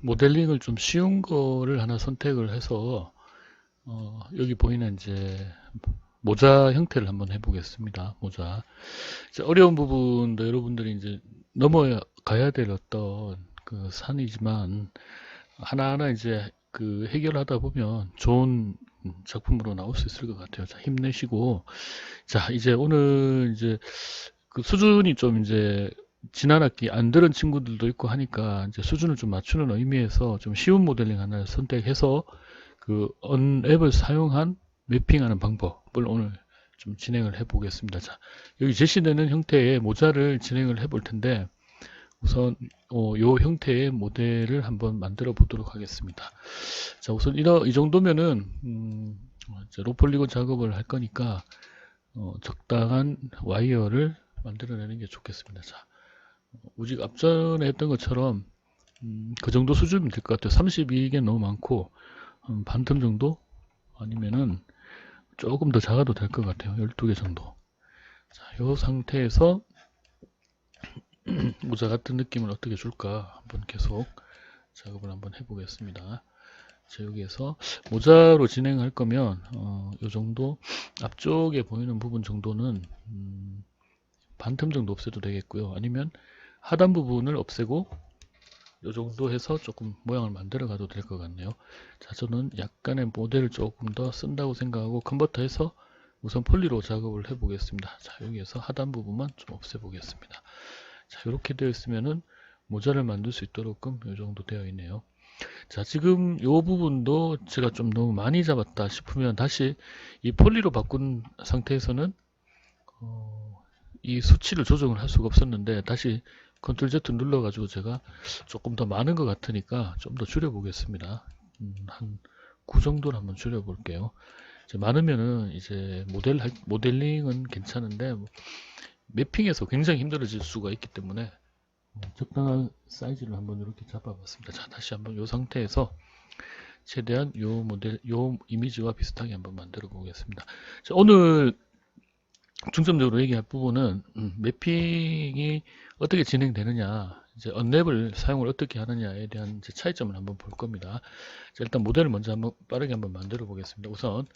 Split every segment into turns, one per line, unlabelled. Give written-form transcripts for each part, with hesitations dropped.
모델링을 좀 쉬운 거를 하나 선택을 해서 여기 보이는 이제 모자 형태를 한번 해보겠습니다. 모자. 이제 어려운 부분도 여러분들이 이제 넘어가야 될 어떤 그 산이지만 하나하나 이제 그 해결하다 보면 좋은 작품으로 나올 수 있을 것 같아요. 자, 힘내시고. 자, 이제 오늘 이제 그 수준이 좀 이제 지난 학기 안 들은 친구들도 있고 하니까 이제 수준을 좀 맞추는 의미에서 좀 쉬운 모델링 하나를 선택해서 그 언앱을 사용한 매핑하는 방법을 오늘 좀 진행을 해 보겠습니다. 자, 여기 제시되는 형태의 모자를 진행을 해 볼 텐데 우선 요 형태의 모델을 한번 만들어 보도록 하겠습니다. 자, 우선 이 정도면은 이제 로폴리곤 작업을 할 거니까 적당한 와이어를 만들어내는 게 좋겠습니다. 자, 우직 앞전에 했던 것처럼 그 정도 수준이면 될 것 같아요. 32개 너무 많고 반틈 정도 아니면은 조금 더 작아도 될 것 같아요. 12개 정도. 자, 이 상태에서 모자 같은 느낌을 어떻게 줄까 한번 계속 작업을 한번 해보겠습니다. 자, 여기에서 모자로 진행할 거면 이 정도 앞쪽에 보이는 부분 정도는 반틈 정도 없애도 되겠고요. 아니면 하단 부분을 없애고 이 정도 해서 조금 모양을 만들어 가도 될 것 같네요. 자, 저는 약간의 모델을 조금 더 쓴다고 생각하고 컨버터해서 우선 폴리로 작업을 해 보겠습니다. 자, 여기에서 하단 부분만 좀 없애 보겠습니다. 자, 이렇게 되어 있으면은 모자를 만들 수 있도록끔 이 정도 되어 있네요. 자, 지금 이 부분도 제가 좀 너무 많이 잡았다 싶으면 다시 이 폴리로 바꾼 상태에서는 이 수치를 조정을 할 수가 없었는데 다시 컨트롤 Z 눌러 가지고 제가 조금 더 많은 것 같으니까 좀 더 줄여 보겠습니다. 한 9 정도로 한번 줄여 볼게요. 많으면은 이제 모델링은 괜찮은데 매핑에서 굉장히 힘들어질 수가 있기 때문에 적당한 사이즈를 한번 이렇게 잡아봤습니다. 자, 다시 한번 이 상태에서 최대한 요 이미지와 비슷하게 한번 만들어 보겠습니다. 자, 오늘 중점적으로 얘기할 부분은 매핑이 어떻게 진행되느냐, 이제 언랩을 사용을 어떻게 하느냐에 대한 이제 차이점을 한번 볼 겁니다. 자, 일단 모델을 먼저 한번 빠르게 한번 만들어 보겠습니다. 우선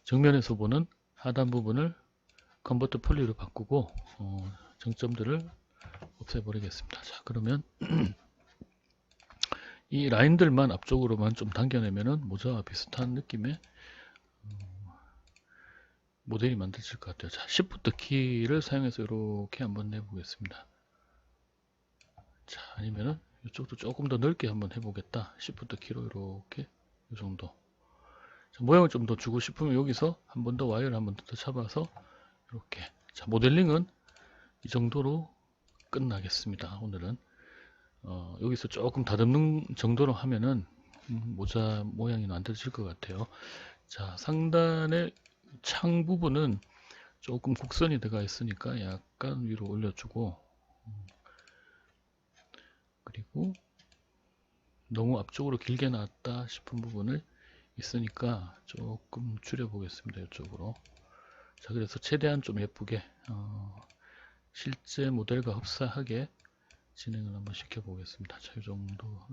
정면에서 보는 하단 부분을 컨버터 폴리로 바꾸고 정점들을 없애버리겠습니다. 자, 그러면 이 라인들만 앞쪽으로만 좀 당겨내면은 모자와 비슷한 느낌의 모델이 만들어질 것 같아요. 자, Shift 키를 사용해서 이렇게 한번 내보겠습니다. 자, 아니면은 이쪽도 조금 더 넓게 한번 해보겠다. Shift 키로 이렇게 이 정도. 자, 모양을 좀 더 주고 싶으면 여기서 한 번 더 와이어를 한 번 더 잡아서 이렇게. 자, 모델링은 이 정도로 끝나겠습니다. 오늘은 여기서 조금 다듬는 정도로 하면은 모자 모양이 만들어질 것 같아요. 자, 상단의 창 부분은 조금 곡선이 들어가 있으니까 약간 위로 올려주고 그리고 너무 앞쪽으로 길게 나왔다 싶은 부분을 있으니까 조금 줄여 보겠습니다. 이쪽으로. 자, 그래서 최대한 좀 예쁘게 실제 모델과 흡사하게 진행을 한번 시켜 보겠습니다. 자, 이 정도로.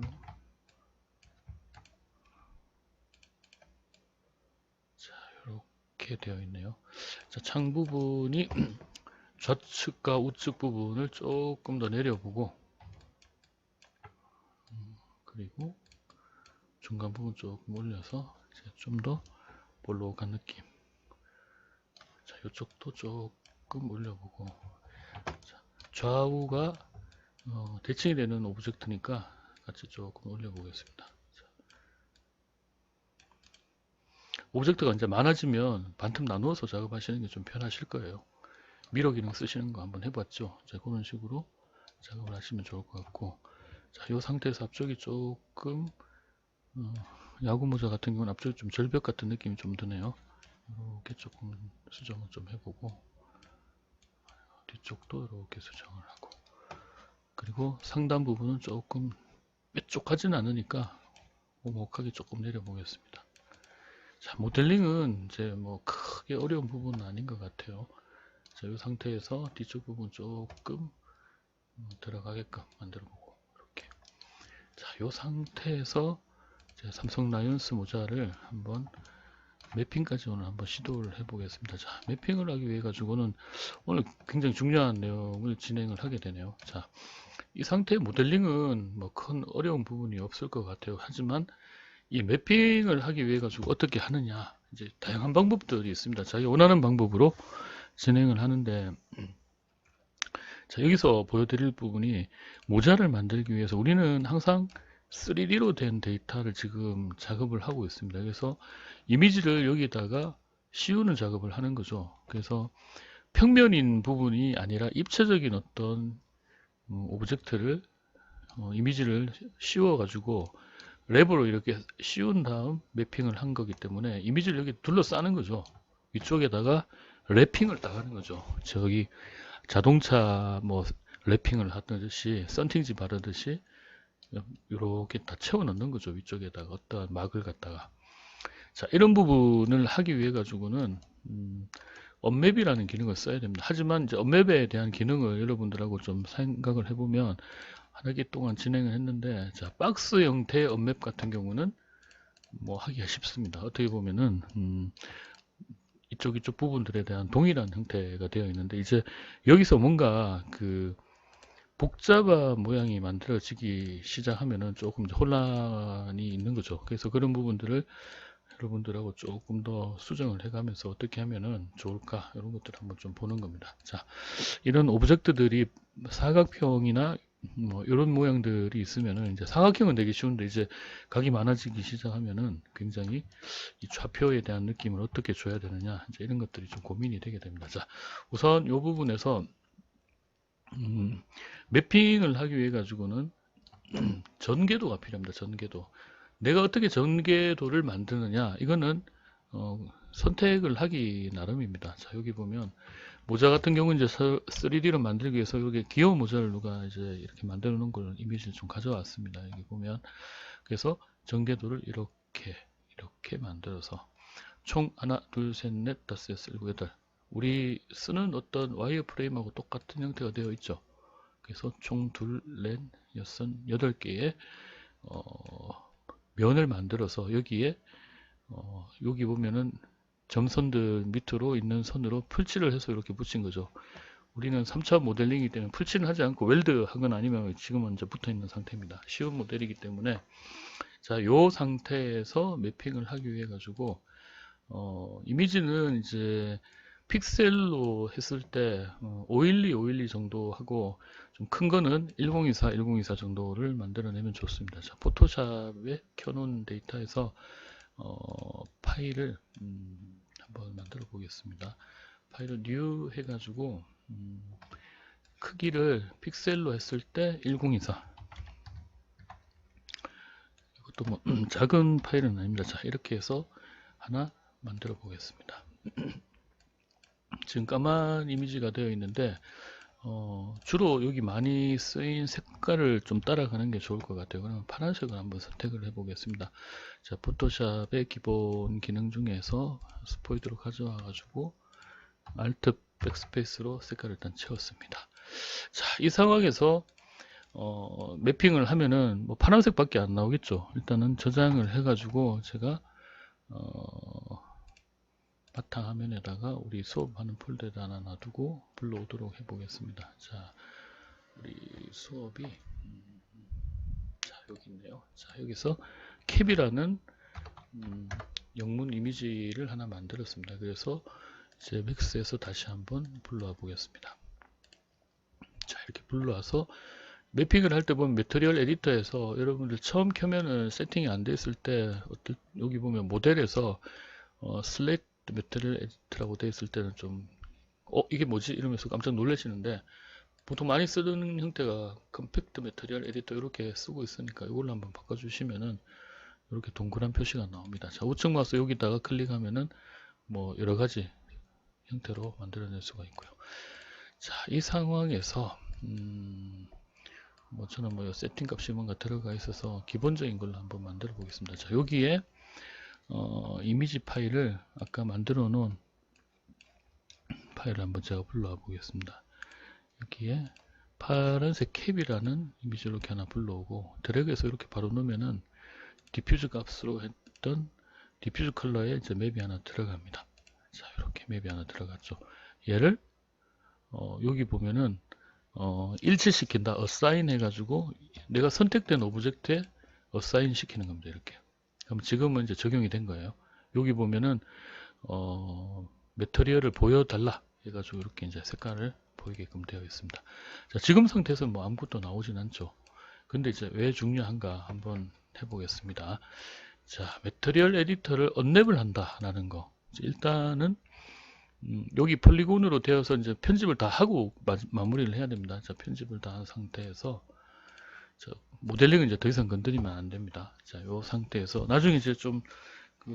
자, 이렇게 되어 있네요. 자, 창 부분이 좌측과 우측 부분을 조금 더 내려보고 그리고 중간 부분 조금 올려서 좀 더 볼록한 느낌. 자, 이쪽도 조금 올려보고. 자, 좌우가 대칭이 되는 오브젝트니까 같이 조금 올려보겠습니다. 자, 오브젝트가 이제 많아지면 반틈 나누어서 작업하시는 게 좀 편하실 거예요. 미러 기능 쓰시는 거 한번 해봤죠? 자, 그런 식으로 작업을 하시면 좋을 것 같고. 자, 이 상태에서 앞쪽이 조금 야구 모자 같은 경우는 앞쪽이 좀 절벽 같은 느낌이 좀 드네요. 이렇게 조금 수정을 좀 해보고 뒤쪽도 이렇게 수정을 하고 그리고 상단 부분은 조금 뾰족하지는 않으니까 오목하게 조금 내려보겠습니다. 자, 모델링은 이제 뭐 크게 어려운 부분은 아닌 것 같아요. 자, 이 상태에서 뒤쪽 부분 조금 들어가게끔 만들어 보고 이렇게. 이 상태에서 삼성 라이온스 모자를 한번 매핑까지 오늘 한번 시도를 해 보겠습니다. 자, 매핑을 하기 위해 가지고는 오늘 굉장히 중요한 내용을 진행을 하게 되네요. 자, 이 상태의 모델링은 뭐 큰 어려운 부분이 없을 것 같아요. 하지만 이 매핑을 하기 위해 가지고 어떻게 하느냐, 이제 다양한 방법들이 있습니다. 자기 원하는 방법으로 진행을 하는데, 자, 여기서 보여드릴 부분이 모자를 만들기 위해서 우리는 항상 3D로 된 데이터를 지금 작업을 하고 있습니다. 그래서 이미지를 여기다가 씌우는 작업을 하는 거죠. 그래서 평면인 부분이 아니라 입체적인 어떤 오브젝트를 이미지를 씌워 가지고 랩으로 이렇게 씌운 다음 매핑을 한 거기 때문에 이미지를 여기 둘러싸는 거죠. 위쪽에다가 랩핑을 딱 하는 거죠. 저기 자동차 뭐 랩핑을 하듯이 썬팅지 바르듯이 이렇게 다 채워 넣는 거죠. 위쪽에다가 어떠한 막을 갖다가. 자, 이런 부분을 하기 위해 가지고는 언맵이라는 기능을 써야 됩니다. 하지만 이제 언맵에 대한 기능을 여러분들하고 좀 생각을 해보면 한 학기 동안 진행을 했는데, 자, 박스 형태의 언맵 같은 경우는 뭐 하기가 쉽습니다. 어떻게 보면은 이쪽 부분들에 대한 동일한 형태가 되어 있는데, 이제 여기서 뭔가 그 복잡한 모양이 만들어지기 시작하면은 조금 혼란이 있는 거죠. 그래서 그런 부분들을 여러분들하고 조금 더 수정을 해가면서 어떻게 하면은 좋을까, 이런 것들을 한번 좀 보는 겁니다. 자, 이런 오브젝트들이 사각형이나 뭐 이런 모양들이 있으면은 이제 사각형은 되게 쉬운데, 이제 각이 많아지기 시작하면은 굉장히 이 좌표에 대한 느낌을 어떻게 줘야 되느냐, 이제 이런 것들이 좀 고민이 되게 됩니다. 자, 우선 이 부분에서 매핑을 하기 위해 가지고는 전개도가 필요합니다. 전개도. 내가 어떻게 전개도를 만드느냐, 이거는 선택을 하기 나름입니다. 자, 여기 보면 모자 같은 경우는 이제 3D로 만들기 위해서 여기 귀여운 모자를 누가 이제 이렇게 만들어 놓은 걸 이미지를 좀 가져왔습니다. 여기 보면. 그래서 전개도를 이렇게 만들어서 총 하나, 둘, 셋, 넷, 다섯, 여섯, 일곱, 여덟. 우리 쓰는 어떤 와이어 프레임하고 똑같은 형태가 되어 있죠. 그래서 총 둘, 넷, 여섯, 여덟 개의 면을 만들어서 여기에 여기 보면은 점선들 밑으로 있는 선으로 풀칠을 해서 이렇게 붙인 거죠. 우리는 3차 모델링이기 때문에 풀칠을 하지 않고 웰드 하거나 아니면 지금은 이제 붙어 있는 상태입니다. 쉬운 모델이기 때문에, 자, 요 상태에서 매핑을 하기 위해 가지고 이미지는 이제 픽셀로 했을 때 512 정도 하고, 좀 큰 거는 1024 정도를 만들어내면 좋습니다. 자, 포토샵에 켜놓은 데이터에서 파일을 한번 만들어 보겠습니다. 파일을 new 해가지고 크기를 픽셀로 했을 때 1024. 이것도 뭐 작은 파일은 아닙니다. 자, 이렇게 해서 하나 만들어 보겠습니다. 지금 까만 이미지가 되어 있는데 주로 여기 많이 쓰인 색깔을 좀 따라가는 게 좋을 것 같아요. 그러면 파란색을 한번 선택을 해 보겠습니다. 자, 포토샵의 기본 기능 중에서 스포이드로 가져와 가지고 Alt 백스페이스로 색깔을 일단 채웠습니다. 자, 이 상황에서 매핑을 하면은 뭐 파란색 밖에 안 나오겠죠. 일단은 저장을 해 가지고 제가 바탕화면에다가 우리 수업하는 폴더에다 하나 놔두고 불러오도록 해보겠습니다. 자, 우리 수업이 자, 여기 있네요. 자, 여기서 캡이라는 영문 이미지를 하나 만들었습니다. 그래서 이제 맥스에서 다시 한번 불러와 보겠습니다. 자, 이렇게 불러와서 매핑을 할 때 보면 매트리얼 에디터에서 여러분들 처음 켜면은 세팅이 안 돼 있을 때 여기 보면 모델에서 슬레이트 매트리얼 에디터라고 되어 있을 때는 좀 이게 뭐지? 이러면서 깜짝 놀라시는데, 보통 많이 쓰는 형태가 컴팩트 매트리얼 에디터 이렇게 쓰고 있으니까 이걸로 한번 바꿔주시면은 이렇게 동그란 표시가 나옵니다. 자, 우측 마우스 여기다가 클릭하면은 뭐 여러 가지 형태로 만들어낼 수가 있고요. 자, 이 상황에서 뭐 저는 뭐 세팅 값이 뭔가 들어가 있어서 기본적인 걸로 한번 만들어 보겠습니다. 자, 여기에 이미지 파일을 아까 만들어 놓은 파일을 한번 제가 불러와 보겠습니다. 여기에 파란색 캡이라는 이미지를 이렇게 하나 불러오고 드래그해서 이렇게 바로 넣으면은 디퓨즈 값으로 했던 디퓨즈 컬러에 이제 맵이 하나 들어갑니다. 자, 이렇게 맵이 하나 들어갔죠. 얘를 여기 보면은 일치시킨다, 어사인 해가지고 내가 선택된 오브젝트에 어사인 시키는 겁니다. 이렇게. 그럼 지금은 이제 적용이 된 거예요. 여기 보면은 매터리얼을 보여달라 해가지고 이렇게 이제 색깔을 보이게끔 되어 있습니다. 자, 지금 상태에서는 뭐 아무것도 나오진 않죠. 근데 이제 왜 중요한가 한번 해보겠습니다. 자, 매터리얼 에디터를 언랩을 한다라는 거. 일단은 여기 폴리곤으로 되어서 이제 편집을 다 하고 마무리를 해야 됩니다. 자, 편집을 다 한 상태에서 모델링은 이제 더 이상 건드리면 안 됩니다. 자, 이 상태에서 나중에 이제 좀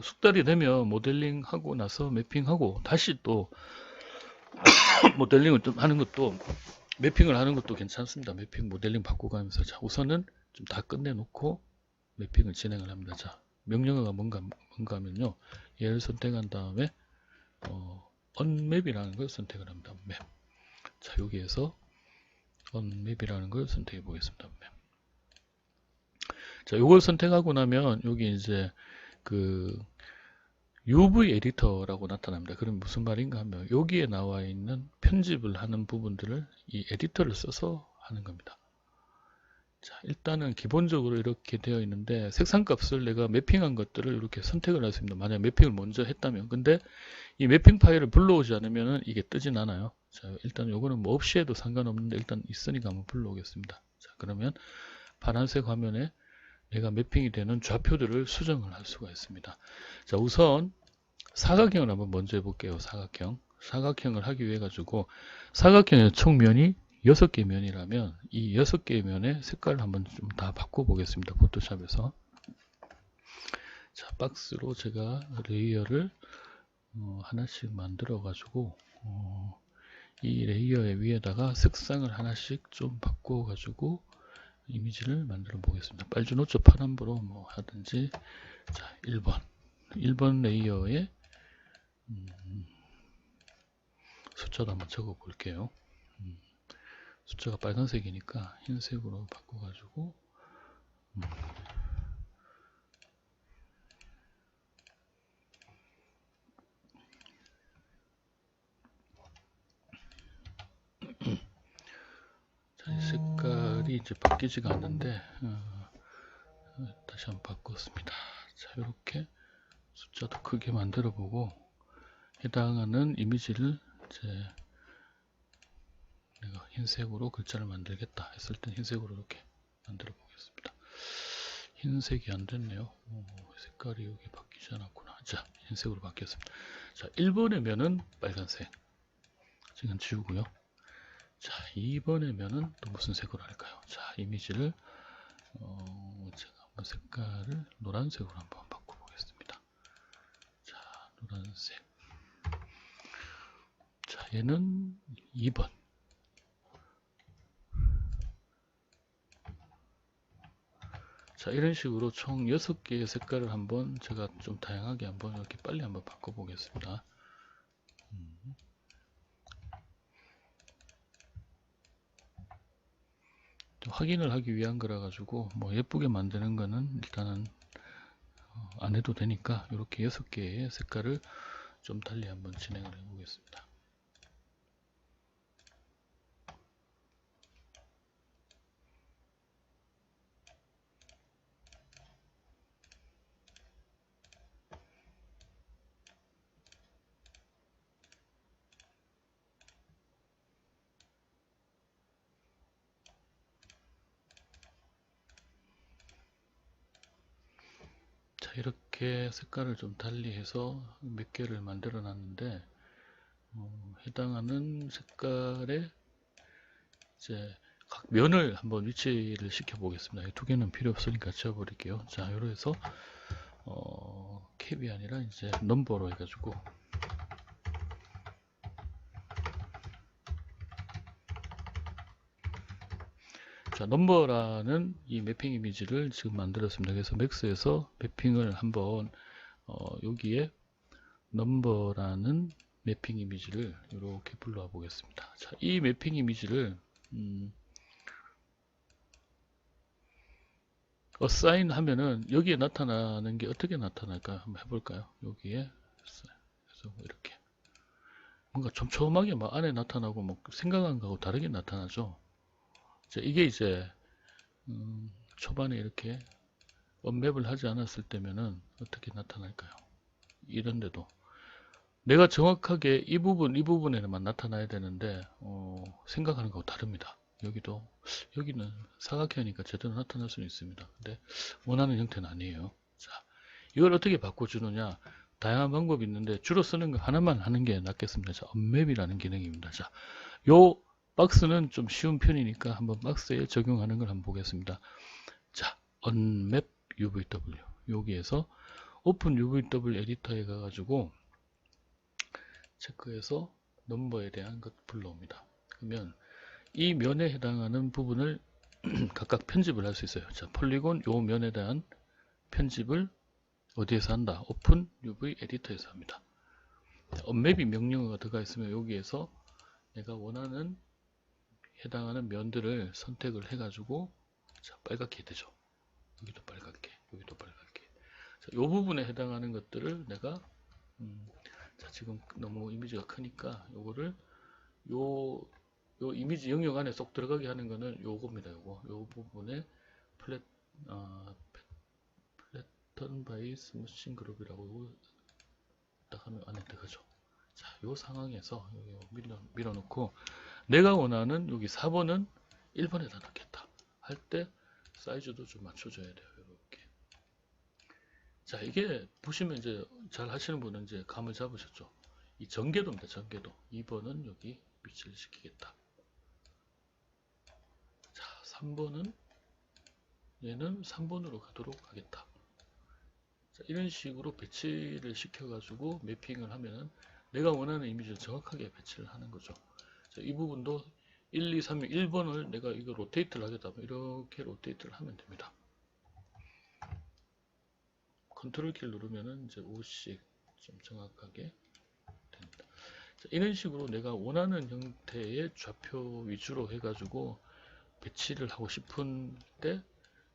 숙달이 되면 모델링 하고 나서 매핑하고 다시 또 모델링을 좀 하는 것도 매핑을 하는 것도 괜찮습니다. 매핑 모델링 바꿔가면서 자, 우선은 좀 다 끝내놓고 매핑을 진행을 합니다. 자, 명령어가 뭔가 하면요, 얘를 선택한 다음에 언맵이라는 걸 선택을 합니다. 맵. 자, 여기에서 언맵이라는 걸 선택해 보겠습니다. 맵. 자, 요걸 선택하고 나면 여기 이제 그 UV 에디터라고 나타납니다. 그럼 무슨 말인가 하면 여기에 나와 있는 편집을 하는 부분들을 이 에디터를 써서 하는 겁니다. 자, 일단은 기본적으로 이렇게 되어 있는데 색상 값을 내가 매핑한 것들을 이렇게 선택을 할 수 있습니다. 만약 매핑을 먼저 했다면. 근데 이 매핑 파일을 불러오지 않으면 이게 뜨진 않아요. 자, 일단 요거는 뭐 없이 해도 상관없는데 일단 있으니까 한번 불러오겠습니다. 자, 그러면 파란색 화면에 내가 매핑이 되는 좌표들을 수정을 할 수가 있습니다. 자, 우선 사각형을 한번 먼저 해볼게요. 사각형을 하기 위해 가지고 사각형의 총 면이 6개 면이라면 이 6개 면의 색깔을 한번 좀 다 바꿔보겠습니다. 포토샵에서. 자, 박스로 제가 레이어를 하나씩 만들어 가지고 이 레이어의 위에다가 색상을 하나씩 좀 바꿔 가지고 이미지를 만들어 보겠습니다. 빨주노초 파란보로 뭐 하든지. 자, 1번 레이어에 숫자도 한번 적어 볼게요. 숫자가 빨간색이니까 흰색으로 바꿔 가지고 자, 이 색깔이 이제 바뀌지가 않는데 다시 한번 바꿨습니다. 자, 이렇게 숫자도 크게 만들어 보고 해당하는 이미지를 이제 내가 흰색으로 글자를 만들겠다 했을 땐 흰색으로 이렇게 만들어 보겠습니다. 흰색이 안 됐네요. 색깔이 여기 바뀌지 않았구나. 자, 흰색으로 바뀌었습니다. 자, 1번의 면은 빨간색. 지금 지우고요. 자, 2번의 면은 또 무슨 색으로 할까요? 자, 이미지를 제가 한번 색깔을 노란색으로 한번 바꿔보겠습니다. 자, 노란색. 자, 얘는 2번. 자, 이런 식으로 총 6개의 색깔을 한번 제가 좀 다양하게 한번 이렇게 빨리 한번 바꿔보겠습니다. 확인을 하기 위한 거라 가지고 뭐 예쁘게 만드는 거는 일단은 안 해도 되니까 이렇게 6개의 색깔을 좀 달리 한번 진행을 해 보겠습니다. 자, 이렇게 색깔을 좀 달리 해서 몇 개를 만들어 놨는데 해당하는 색깔에 이제 각 면을 한번 위치를 시켜 보겠습니다. 이 두 개는 필요 없으니까 지워 버릴게요. 자, 요로 해서 캡이 아니라 이제 넘버로 해가지고 자, 넘버라는 이 매핑 이미지를 지금 만들었습니다. 그래서 맥스에서 매핑을 한번 여기에 넘버라는 매핑 이미지를 이렇게 불러와 보겠습니다. 자, 이 매핑 이미지를 assign 하면은 여기에 나타나는 게 어떻게 나타날까요? 한번 해볼까요? 여기에 그래서 뭐 이렇게 뭔가 촘촘하게 막 안에 나타나고 뭐 생각한 거하고 다르게 나타나죠. 이게 이제 초반에 이렇게 언맵을 하지 않았을 때면은 어떻게 나타날까요? 이런데도 내가 정확하게 이 부분에만 나타나야 되는데 생각하는 거하고 다릅니다. 여기는 사각형이니까 제대로 나타날 수는 있습니다. 근데 원하는 형태는 아니에요. 자, 이걸 어떻게 바꿔주느냐? 다양한 방법이 있는데 주로 쓰는 거 하나만 하는 게 낫겠습니다. 자, 언맵이라는 기능입니다. 자, 요 박스는 좀 쉬운 편이니까 한번 박스에 적용하는 걸 한번 보겠습니다. 자, 언맵 UVW 여기에서 오픈 UVW 에디터에 가가지고 체크해서 넘버에 대한 것 불러옵니다. 그러면 이 면에 해당하는 부분을 각각 편집을 할 수 있어요. 자, 폴리곤 요 면에 대한 편집을 어디에서 한다? 오픈 UV 에디터에서 합니다. 언맵이 명령어가 들어가 있으면 여기에서 내가 원하는 해당하는 면들을 선택을 해가지고 자, 빨갛게 되죠. 여기도 빨갛게, 여기도 빨갛게. 자, 이 부분에 해당하는 것들을 내가 자, 지금 너무 이미지가 크니까 요거를 요 이미지 영역 안에 쏙 들어가게 하는 거는 요겁니다. 요 부분에 패턴 바이 스무싱 그룹이라고 딱 하면 안에 들어가죠. 자, 요 상황에서 여기 밀어놓고 내가 원하는 여기 4번은 1번에다 넣겠다 할 때 사이즈도 좀 맞춰줘야 돼요. 이렇게. 자, 이게 보시면 이제 잘 하시는 분은 이제 감을 잡으셨죠. 이 전개도입니다. 전개도. 2번은 여기 위치를 시키겠다. 자, 3번은 얘는 3번으로 가도록 하겠다. 자, 이런 식으로 배치를 시켜가지고 매핑을 하면은 내가 원하는 이미지를 정확하게 배치를 하는 거죠. 자, 이 부분도 1, 2, 3, 1번을 내가 이거 로테이트를 하겠다. 이렇게 로테이트를 하면 됩니다. 컨트롤 키를 누르면은 이제 5씩 좀 정확하게 됩니다. 자, 이런 식으로 내가 원하는 형태의 좌표 위주로 해가지고 배치를 하고 싶은 때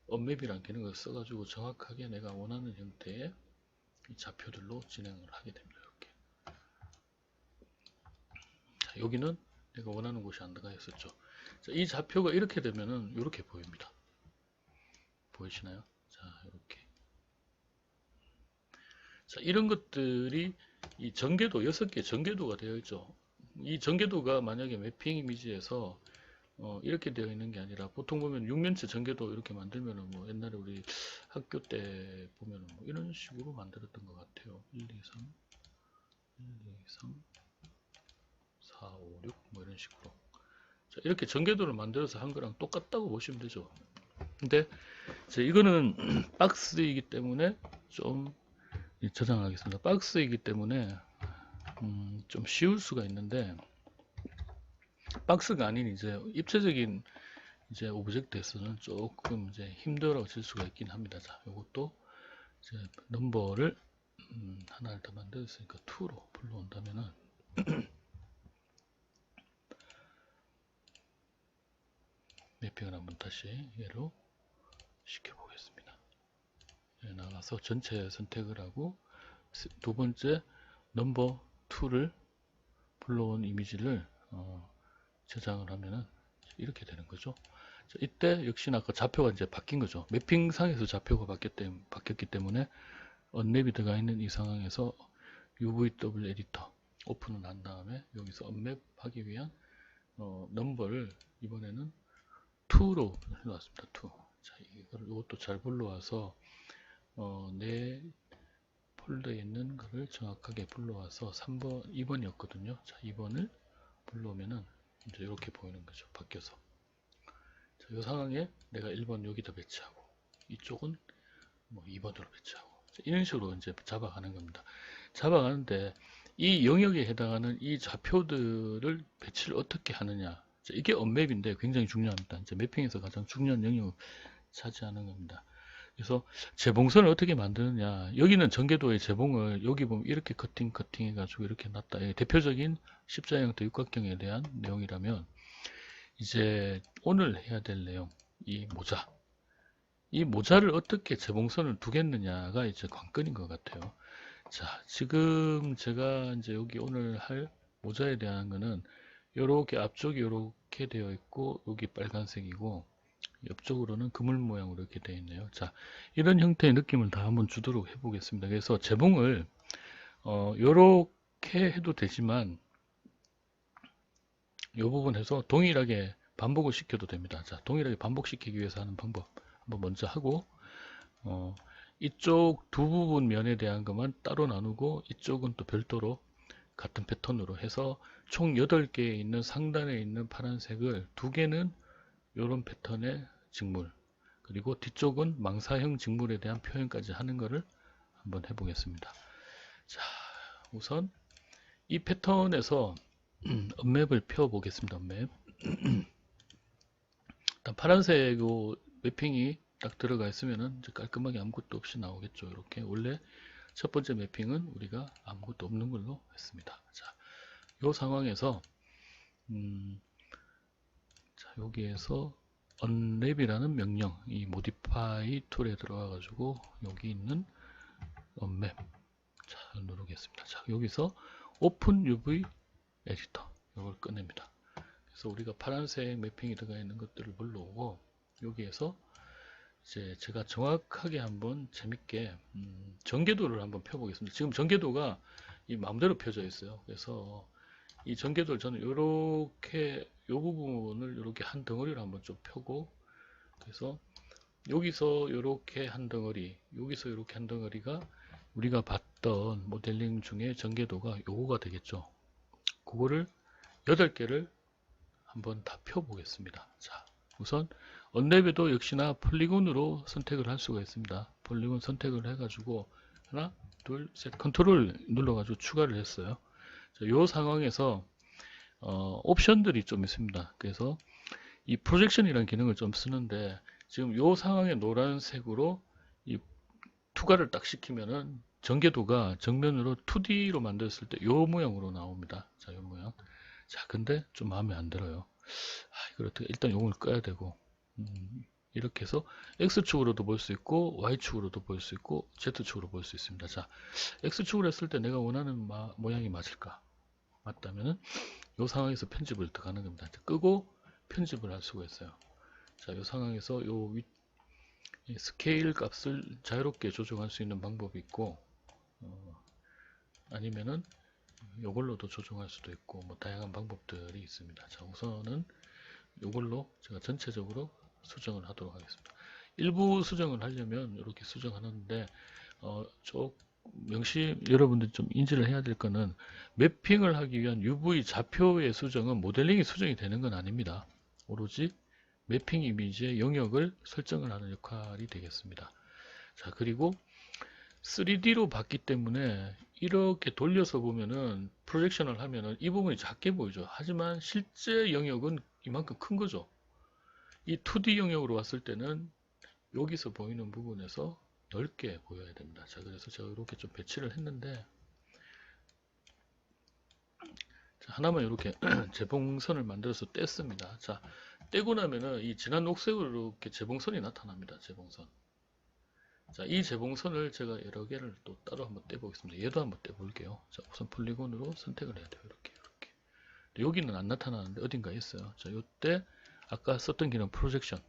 언맵이라는 기능을 써가지고 정확하게 내가 원하는 형태의 좌표들로 진행을 하게 됩니다. 이렇게. 자, 여기는 내가 원하는 곳이 안 들어가 있었죠. 자, 이 좌표가 이렇게 되면은 이렇게 보입니다. 보이시나요? 자, 이렇게. 자, 이런 것들이 이 전개도 6개 전개도가 되어 있죠. 이 전개도가 만약에 매핑 이미지에서 이렇게 되어 있는 게 아니라 보통 보면 6면체 전개도 이렇게 만들면은 뭐 옛날에 우리 학교 때 보면은 뭐 이런 식으로 만들었던 것 같아요. 1, 2, 3, 1, 2, 3, 4, 5, 6 뭐 이런 식으로. 자, 이렇게 전개도를 만들어서 한 거랑 똑같다고 보시면 되죠. 근데 이거는 박스이기 때문에 좀 저장하겠습니다. 박스이기 때문에 좀 쉬울 수가 있는데 박스가 아닌 이제 입체적인 이제 오브젝트에서는 조금 이제 힘들어질 수가 있긴 합니다. 자, 이것도 이제 넘버를 하나를 더 만들었으니까 2로 불러온다면은 매핑을 한번 다시 얘로 시켜보겠습니다. 나가서 전체 선택을 하고 두 번째 넘버 2를 불러온 이미지를 저장을 하면은 이렇게 되는 거죠. 자, 이때 역시나 그 좌표가 이제 바뀐 거죠. 매핑상에서 좌표가 바뀌었기 때문에 언맵이 들어가 있는 이 상황에서 UVW 에디터 오픈을 한 다음에 여기서 언맵 하기 위한 넘버를 이번에는 2로 해놨습니다. 2. 자, 이것도 잘 불러와서 내 폴더에 있는 거를 정확하게 불러와서 3번, 2번이었거든요. 자, 2번을 불러오면은 이제 이렇게 보이는 거죠. 바뀌어서. 자, 이 상황에 내가 1번 여기다 배치하고 이쪽은 뭐 2번으로 배치하고 자, 이런 식으로 이제 잡아가는 겁니다. 잡아가는데 이 영역에 해당하는 이 좌표들을 배치를 어떻게 하느냐. 자, 이게 언맵인데 굉장히 중요합니다. 이제 매핑에서 가장 중요한 영역을 차지하는 겁니다. 그래서 재봉선을 어떻게 만드느냐. 여기는 전개도의 재봉을 여기 보면 이렇게 커팅 해가지고 이렇게 놨다. 대표적인 십자 형태 육각형에 대한 내용이라면 이제 오늘 해야 될 내용, 이 모자. 이 모자를 어떻게 재봉선을 두겠느냐가 이제 관건인 것 같아요. 자, 지금 제가 이제 여기 오늘 할 모자에 대한 거는 요렇게 앞쪽이 요렇게 되어 있고 여기 빨간색이고 옆쪽으로는 그물 모양으로 이렇게 되어 있네요. 자, 이런 형태의 느낌을 다 한번 주도록 해보겠습니다. 그래서 재봉을 요렇게 해도 되지만 이 부분에서 동일하게 반복을 시켜도 됩니다. 자, 동일하게 반복시키기 위해서 하는 방법 한번 먼저 하고 이쪽 두 부분 면에 대한 것만 따로 나누고 이쪽은 또 별도로 같은 패턴으로 해서 총 8개에 있는 상단에 있는 파란색을 2개는 이런 패턴의 직물, 그리고 뒤쪽은 망사형 직물에 대한 표현까지 하는 것을 한번 해보겠습니다. 자, 우선 이 패턴에서 언맵을 펴보겠습니다. 언맵. 일단 파란색 매핑이 딱 들어가 있으면은 이제 깔끔하게 아무것도 없이 나오겠죠. 이렇게 원래 첫 번째 매핑은 우리가 아무것도 없는 걸로 했습니다. 자, 이 상황에서 자, 여기에서 unwrap이라는 명령, 이 modify 툴에 들어가 가지고 여기 있는 unwrap 자, 누르겠습니다. 자, 여기서 open UV 에디터 이걸 꺼냅니다. 그래서 우리가 파란색 매핑이 들어가 있는 것들을 불러오고 여기에서 이제 제가 정확하게 한번 재밌게 전개도를 한번 펴보겠습니다. 지금 전개도가 이 마음대로 펴져 있어요. 그래서 이 전개도를 저는 이렇게 이 부분을 이렇게 한 덩어리로 한번 좀 펴고, 그래서 여기서 이렇게 한 덩어리, 여기서 이렇게 한 덩어리가 우리가 봤던 모델링 중에 전개도가 요거가 되겠죠. 그거를 8개를 한번 다 펴보겠습니다. 자, 우선 언랩에도 역시나 폴리곤으로 선택을 할 수가 있습니다. 폴리곤 선택을 해가지고 하나, 둘, 셋 컨트롤 눌러가지고 추가를 했어요. 자, 요 상황에서 옵션들이 좀 있습니다. 그래서 이 프로젝션이라는 기능을 좀 쓰는데 지금 요 상황에 노란색으로 이 투과를 딱 시키면은 전개도가 정면으로 2D로 만들었을 때 요 모양으로 나옵니다. 자, 요 모양. 자, 근데 좀 마음에 안 들어요. 이걸 어떻게, 일단 요걸 꺼야 되고, 이렇게 해서 X축으로도 볼 수 있고, Y축으로도 볼 수 있고, Z축으로 볼 수 있습니다. 자, X축으로 했을 때 내가 원하는 모양이 맞을까? 맞다면은, 요 상황에서 편집을 들어가는 겁니다. 끄고 편집을 할 수가 있어요. 자, 요 상황에서 이 스케일 값을 자유롭게 조정할 수 있는 방법이 있고, 아니면은, 요걸로도 조정할 수도 있고 뭐 다양한 방법들이 있습니다. 자, 우선은 요걸로 제가 전체적으로 수정을 하도록 하겠습니다. 일부 수정을 하려면 이렇게 수정하는데 명시 여러분들이 좀 인지를 해야 될 거는 매핑을 하기 위한 UV 좌표의 수정은 모델링이 수정이 되는 건 아닙니다. 오로지 매핑 이미지의 영역을 설정을 하는 역할이 되겠습니다. 자, 그리고 3D로 봤기 때문에 이렇게 돌려서 보면은 프로젝션을 하면은 이 부분이 작게 보이죠. 하지만 실제 영역은 이만큼 큰 거죠. 이 2D 영역으로 왔을 때는 여기서 보이는 부분에서 넓게 보여야 됩니다. 자, 그래서 제가 이렇게 좀 배치를 했는데, 자, 하나만 이렇게 재봉선을 만들어서 뗐습니다. 자, 떼고 나면은 이 진한 녹색으로 이렇게 재봉선이 나타납니다. 재봉선. 자, 이 재봉선을 제가 여러 개를 또 따로 한번 떼보겠습니다. 얘도 한번 떼볼게요. 자, 우선 폴리곤으로 선택을 해야 돼요. 이렇게. 여기는 안 나타나는데 어딘가에 있어요. 자, 요때 아까 썼던 기능 프로젝션.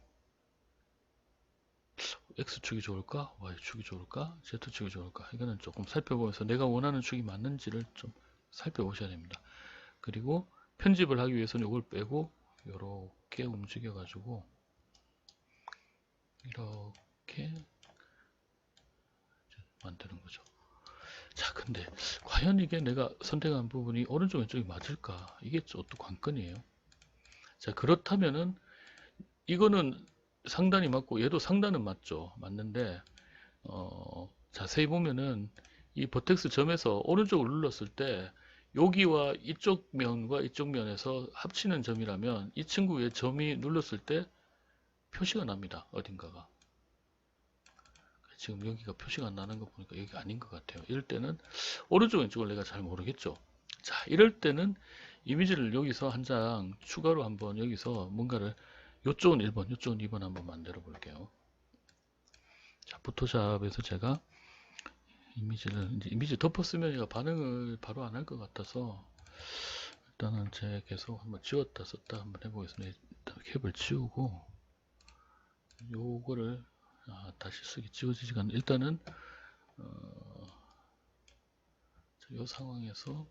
X축이 좋을까? Y축이 좋을까? Z축이 좋을까? 이거는 조금 살펴보면서 내가 원하는 축이 맞는지를 좀 살펴보셔야 됩니다. 그리고 편집을 하기 위해서는 이걸 빼고 이렇게 움직여 가지고 이렇게 만드는 거죠. 자, 근데 과연 이게 내가 선택한 부분이 오른쪽 왼쪽이 맞을까? 이게 또 관건이에요. 자, 그렇다면은 이거는 상단이 맞고 얘도 상단은 맞죠. 맞는데 자세히 보면은 이 버텍스 점에서 오른쪽을 눌렀을 때 여기와 이쪽 면과 이쪽 면에서 합치는 점이라면 이 친구의 점이 눌렀을 때 표시가 납니다. 어딘가가. 지금 여기가 표시가 안 나는 거 보니까 여기가 아닌 것 같아요. 이럴 때는 오른쪽 왼쪽을 내가 잘 모르겠죠. 자, 이럴 때는 이미지를 여기서 한 장 추가로 한번 여기서 뭔가를 요쪽은 1번, 요쪽은 2번 한번 만들어 볼게요. 포토샵에서 제가 이미지를 이제 이미지 덮었으면 얘가 반응을 바로 안 할 것 같아서 일단은 제 계속 한번 지웠다 썼다 한번 해보겠습니다. 일단 캡을 지우고 요거를 다시 쓰기 지워지지가 않네. 일단은 요 상황에서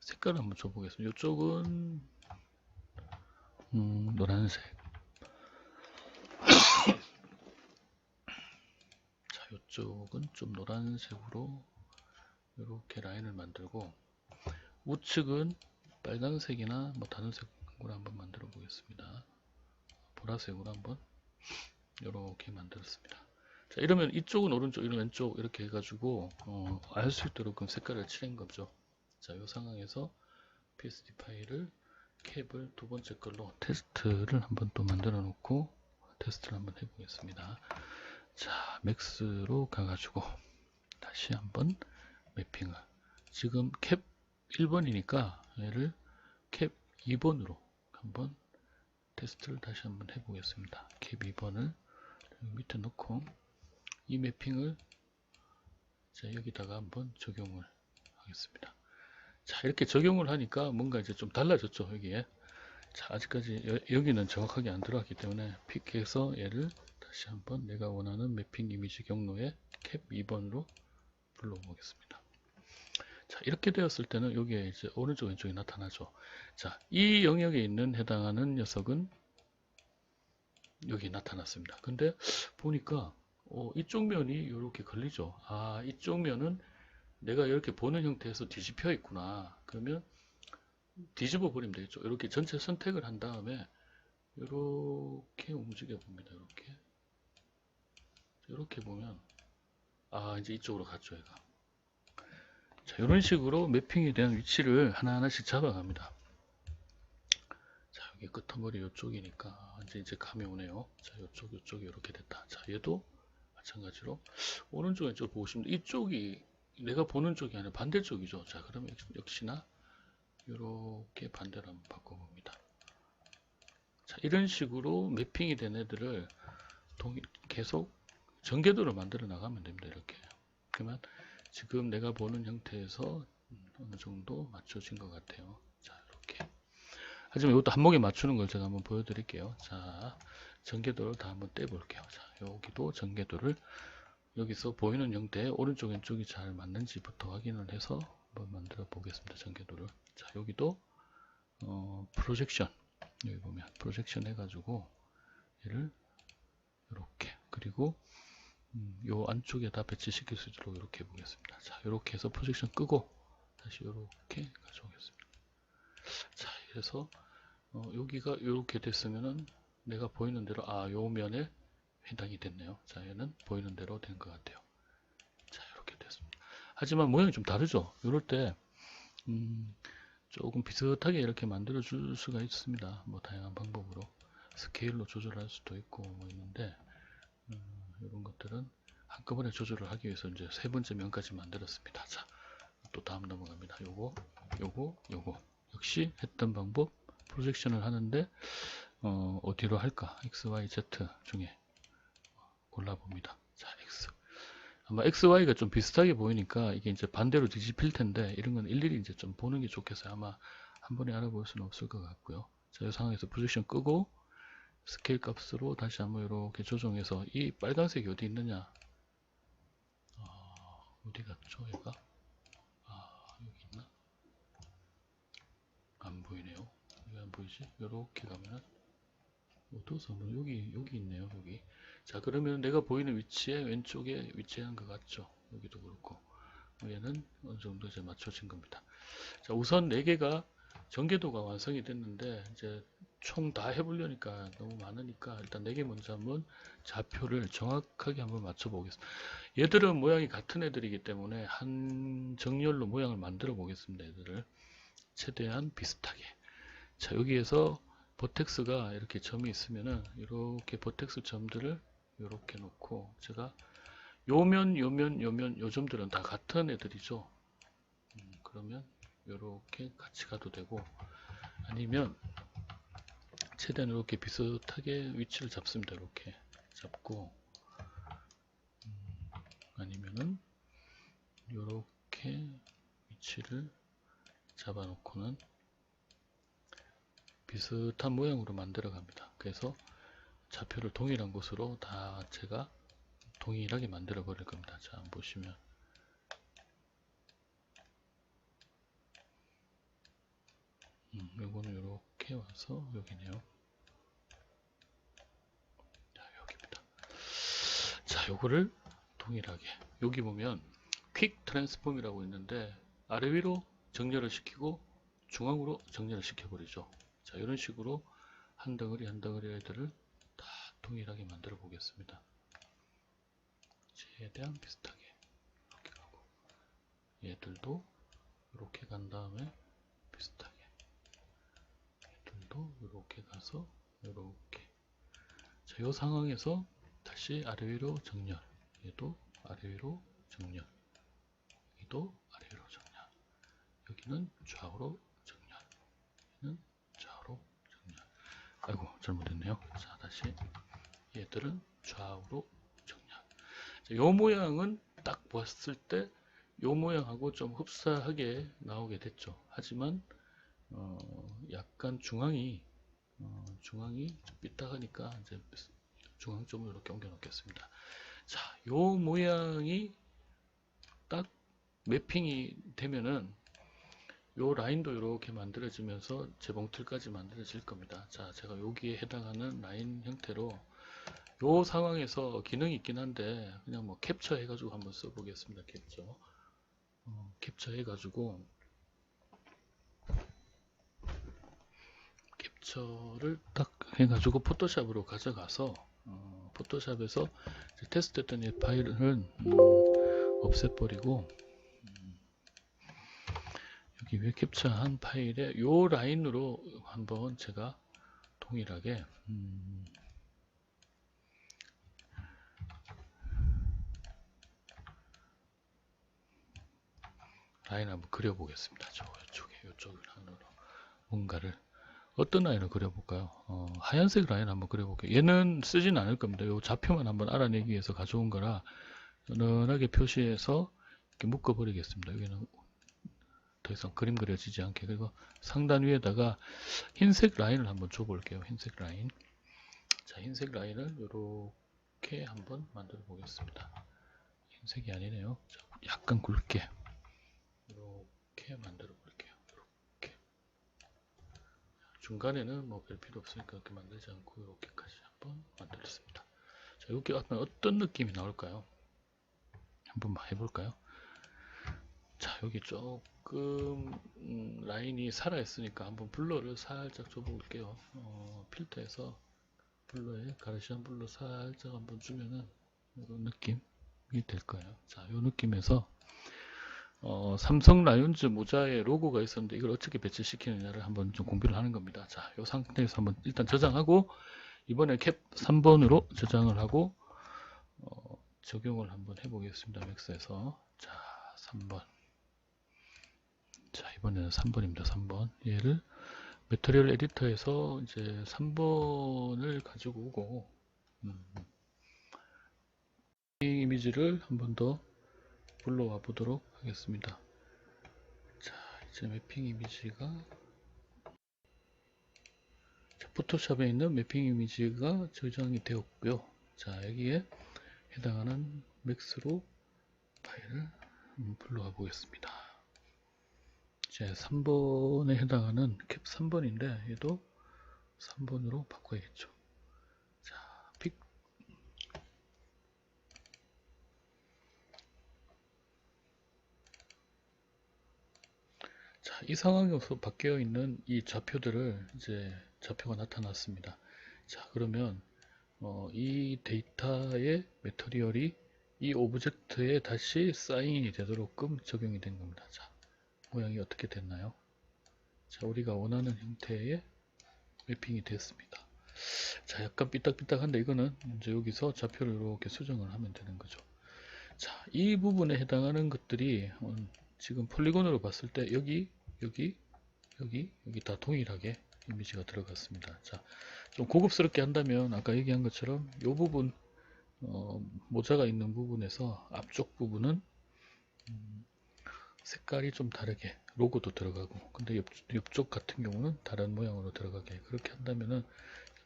색깔을 한번 줘보겠습니다. 이쪽은 노란색. 자, 이쪽은 좀 노란색으로 이렇게 라인을 만들고 우측은 빨간색이나 뭐 다른 색으로 한번 만들어 보겠습니다. 보라색으로 한번 이렇게 만들었습니다. 자, 이러면 이쪽은 오른쪽, 이런 왼쪽 이렇게 해가지고 알 수 있도록 색깔을 칠한 거죠. 자, 이 상황에서 PSD 파일을 캡을 두 번째 걸로 테스트를 한번 또 만들어 놓고 테스트를 한번 해보겠습니다. 자, 맥스로 가가지고 다시 한번 매핑을 지금 캡 1번이니까 얘를 캡 2번으로 한번 테스트를 다시 한번 해보겠습니다. 캡 2번을 밑에 놓고 이 매핑을 자, 여기다가 한번 적용을 하겠습니다. 자, 이렇게 적용을 하니까 뭔가 이제 좀 달라졌죠, 여기에. 자, 아직까지 여기는 정확하게 안 들어갔기 때문에 픽해서 얘를 다시 한번 내가 원하는 매핑 이미지 경로에 캡 2번으로 불러보겠습니다. 자, 이렇게 되었을 때는 여기에 이제 오른쪽 왼쪽이 나타나죠. 자, 이 영역에 있는 해당하는 녀석은 여기 나타났습니다. 근데 보니까 이쪽 면이 이렇게 걸리죠. 아, 이쪽 면은 내가 이렇게 보는 형태에서 뒤집혀 있구나. 그러면 뒤집어 버리면 되겠죠. 이렇게 전체 선택을 한 다음에 이렇게 움직여 봅니다. 이렇게 보면 이제 이쪽으로 갔죠, 얘가. 자, 이런 식으로 매핑에 대한 위치를 하나하나씩 잡아갑니다. 자, 여기 끄트머리 이쪽이니까 이제 감이 오네요. 자, 이쪽이 이렇게 됐다. 자, 얘도 마찬가지로 오른쪽 왼쪽 보고 싶은데 이쪽이 내가 보는 쪽이 아니라 반대쪽이죠. 자, 그러면 역시나 이렇게 반대로 한번 바꿔봅니다. 자, 이런 식으로 매핑이 된 애들을 계속 전개도를 만들어 나가면 됩니다. 이렇게. 그러면 지금 내가 보는 형태에서 어느 정도 맞춰진 것 같아요. 자, 이렇게. 하지만 이것도 한목에 맞추는 걸 제가 한번 보여드릴게요. 자, 전개도를 다 한번 떼볼게요. 자, 여기도 전개도를 여기서 보이는 형태에 오른쪽 왼쪽이 잘 맞는지부터 확인을 해서 한번 만들어 보겠습니다. 전개도를. 자, 여기도 프로젝션, 여기 보면 프로젝션 해가지고 얘를 이렇게, 그리고 요 안쪽에다 배치시킬 수 있도록 이렇게 해보겠습니다. 자, 이렇게 해서 프로젝션 끄고 다시 이렇게 가져오겠습니다. 자, 그래서 여기가 이렇게 됐으면은 내가 보이는 대로 요 면에 해당이 됐네요. 자, 얘는 보이는 대로 된 것 같아요. 자, 이렇게 됐습니다. 하지만 모양이 좀 다르죠. 이럴 때 조금 비슷하게 이렇게 만들어 줄 수가 있습니다. 뭐 다양한 방법으로 스케일로 조절할 수도 있고 뭐 있는데 이런 것들은 한꺼번에 조절을 하기 위해서 이제 세 번째 면까지 만들었습니다. 자, 또 다음 넘어갑니다. 요거 역시 했던 방법 프로젝션을 하는데 어디로 할까? X, Y, Z 중에 골라봅니다. 자, X. 아마 X, Y가 좀 비슷하게 보이니까 이게 이제 반대로 뒤집힐 텐데 이런 건 일일이 이제 좀 보는 게 좋겠어요. 아마 한 번에 알아볼 수는 없을 것 같고요. 자, 이 상황에서 프로젝션 끄고 스케일 값으로 다시 한번 이렇게 조정해서 이 빨간색이 어디 있느냐? 어디 갔죠, 얘가? 여기 있나? 안 보이네요. 왜 안 보이지? 이렇게 가면은 어두워서 뭐 여기 있네요. 여기. 자, 그러면 내가 보이는 위치에 왼쪽에 위치한 것 같죠? 여기도 그렇고 얘는 어느 정도 이제 맞춰진 겁니다. 자, 우선 4개가 전개도가 완성이 됐는데 이제 총 다 해보려니까 너무 많으니까 일단 4개 먼저 한번 좌표를 정확하게 한번 맞춰 보겠습니다. 얘들은 모양이 같은 애들이기 때문에 한 정렬로 모양을 만들어 보겠습니다. 얘들을 최대한 비슷하게. 자, 여기에서 버텍스가 이렇게 점이 있으면은 이렇게 버텍스 점들을 이렇게 놓고 제가 요면 요 점들은 다 같은 애들이죠. 그러면 이렇게 같이 가도 되고 아니면 최대한 이렇게 비슷하게 위치를 잡습니다. 이렇게 잡고 아니면은 요렇게 위치를 잡아 놓고는 비슷한 모양으로 만들어 갑니다. 그래서 좌표를 동일한 곳으로 다 제가 동일하게 만들어 버릴 겁니다. 자, 한번 보시면 요거는 요렇게 와서 여기네요. 자, 여기입니다. 자, 요거를 동일하게 여기 보면 퀵 트랜스폼이라고 있는데 아래 위로 정렬을 시키고 중앙으로 정렬을 시켜버리죠. 자, 이런 식으로 한 덩어리 한 덩어리 애들을 다 동일하게 만들어 보겠습니다. 최대한 비슷하게 이렇게 가고 얘들도 이렇게 간 다음에 비슷하게 얘들도 이렇게 가서 이렇게. 자, 이 상황에서 다시 아래 위로 정렬, 얘도 아래 위로 정렬, 여기도 아래 위로 정렬, 여기는 좌우로 정렬, 여기는 좌우로 정렬. 아이고 잘못했네요. 자, 다시 얘들은 좌우로 정렬. 자, 요 모양은 딱 봤을 때 요 모양하고 좀 흡사하게 나오게 됐죠. 하지만 약간 중앙이 좀 삐딱하니까 이제 중앙점을 이렇게 옮겨 놓겠습니다. 자, 요 모양이 딱 매핑이 되면은 요 라인도 이렇게 만들어지면서 재봉틀까지 만들어질 겁니다. 자, 제가 여기에 해당하는 라인 형태로 요 상황에서 기능이 있긴 한데 그냥 뭐 캡처 해가지고 한번 써보겠습니다. 캡처 해가지고 캡처를 딱 해가지고 포토샵으로 가져가서 포토샵에서 테스트했던 이 파일은 없애버리고 여기 위에 캡처한 파일에 요 라인으로 한번 제가 동일하게 라인 한번 그려보겠습니다. 이쪽 라인으로 뭔가를 어떤 라인을 그려볼까요? 하얀색 라인 한번 그려볼게요. 얘는 쓰진 않을 겁니다. 요 좌표만 한번 알아내기 위해서 가져온 거라 연하게 표시해서 이렇게 묶어버리겠습니다. 여기는 더 이상 그림 그려지지 않게. 그리고 상단 위에다가 흰색 라인을 한번 줘볼게요. 흰색 라인. 자, 흰색 라인을 이렇게 한번 만들어 보겠습니다. 흰색이 아니네요. 자, 약간 굵게 이렇게 만들어 볼게요. 이렇게 중간에는 뭐 별 필요 없으니까 이렇게 만들지 않고 이렇게까지 한번 만들었습니다. 자, 이렇게 하면 어떤 느낌이 나올까요? 한번 해볼까요? 자, 여기 조금 라인이 살아 있으니까 한번 블러를 살짝 줘볼게요. 필터에서 블러에 가르시안 블러 살짝 한번 주면은 이런 느낌이 될 거예요. 자, 이 느낌에서 삼성 라이온즈 모자에 로고가 있었는데 이걸 어떻게 배치시키느냐를 한번 좀 공부를 하는 겁니다. 자, 이 상태에서 한번 일단 저장하고 이번에 캡 3번으로 저장을 하고 적용을 한번 해보겠습니다. 맥스에서. 자, 3번. 자, 이번에는 3번입니다. 3번. 얘를 매터리얼 에디터에서 이제 3번을 가지고 오고 이미지를 한 번 더 불러와 보도록 하겠습니다. 자, 이제 매핑 이미지가 포토샵에 있는 매핑 이미지가 저장이 되었고요. 자, 여기에 해당하는 맥스로 파일을 불러와 보겠습니다. 이제 3번에 해당하는 캡 3번인데 얘도 3번으로 바꿔야겠죠. 자, 픽. 자, 이 상황에서 바뀌어 있는 이 좌표들을 이제 좌표가 나타났습니다. 자, 그러면 이 데이터의 매터리얼이 이 오브젝트에 다시 사인이 되도록끔 적용이 된 겁니다. 자, 모양이 어떻게 됐나요? 자, 우리가 원하는 형태의 매핑이 됐습니다. 자, 약간 삐딱삐딱한데 이거는 이제 여기서 좌표를 이렇게 수정을 하면 되는 거죠. 자, 이 부분에 해당하는 것들이 지금 폴리곤으로 봤을 때 여기 다 동일하게 이미지가 들어갔습니다. 자, 좀 고급스럽게 한다면 아까 얘기한 것처럼 이 부분 모자가 있는 부분에서 앞쪽 부분은 색깔이 좀 다르게 로고도 들어가고, 근데 옆쪽 같은 경우는 다른 모양으로 들어가게, 그렇게 한다면은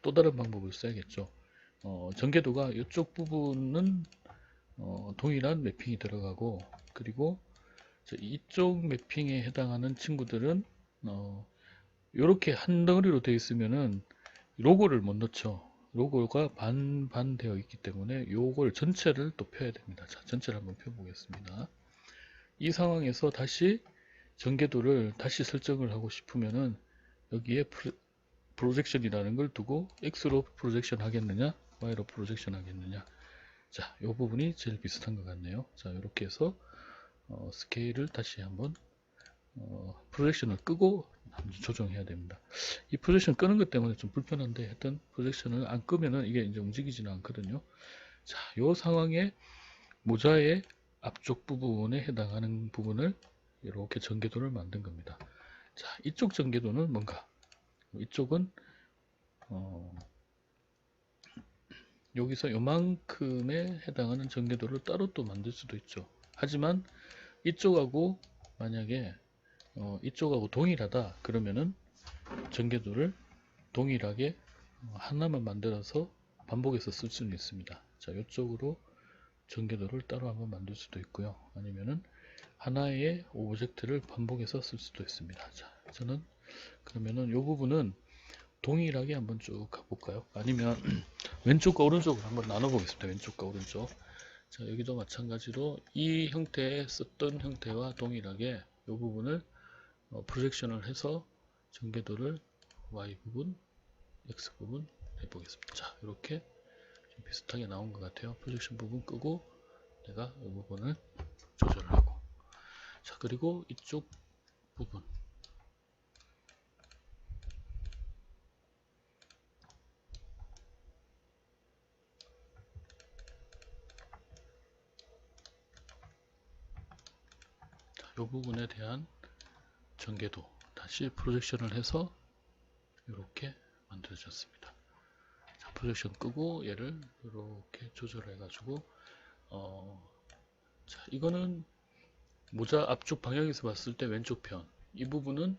또 다른 방법을 써야겠죠. 전개도가 이쪽 부분은 동일한 매핑이 들어가고, 그리고 이쪽 매핑에 해당하는 친구들은 이렇게 한 덩어리로 되어 있으면은 로고를 못 넣죠. 로고가 반반 되어 있기 때문에 요걸 전체를 또 펴야 됩니다. 자, 전체를 한번 펴 보겠습니다. 이 상황에서 다시 전개도를 다시 설정을 하고 싶으면은 여기에 프로젝션이라는 걸 두고 X로 프로젝션 하겠느냐, Y로 프로젝션 하겠느냐. 자, 이 부분이 제일 비슷한 것 같네요. 자, 이렇게 해서 스케일을 다시 한번 프로젝션을 끄고 조정해야 됩니다. 이 프로젝션 끄는 것 때문에 좀 불편한데, 하여튼 프로젝션을 안 끄면은 이게 이제 움직이지는 않거든요. 자, 이 상황에 모자의 앞쪽 부분에 해당하는 부분을 이렇게 전개도를 만든 겁니다. 자, 이쪽 전개도는 뭔가, 이쪽은 여기서 요만큼에 해당하는 전개도를 따로 또 만들 수도 있죠. 하지만 이쪽하고 만약에 이쪽하고 동일하다 그러면은 전개도를 동일하게 하나만 만들어서 반복해서 쓸 수는 있습니다. 자, 이쪽으로 전개도를 따로 한번 만들 수도 있고요. 아니면은 하나의 오브젝트를 반복해서 쓸 수도 있습니다. 자, 저는 그러면은 이 부분은 동일하게 한번 쭉 가볼까요? 아니면 왼쪽과 오른쪽을 한번 나눠 보겠습니다. 왼쪽과 오른쪽. 자, 여기도 마찬가지로 이 형태에 썼던 형태와 동일하게 이 부분을 프로젝션을 해서 전개도를 Y 부분, X 부분 해보겠습니다. 자, 이렇게 좀 비슷하게 나온 것 같아요. 프로젝션 부분 끄고 내가 이 부분을 조절을 하고, 자, 그리고 이쪽 부분, 자, 이 부분에 대한 전개도 다시 프로젝션을 해서 이렇게 만들어졌습니다. 자, 프로젝션 끄고 얘를 이렇게 조절해 가지고 자, 이거는 모자 앞쪽 방향에서 봤을 때 왼쪽 편, 이 부분은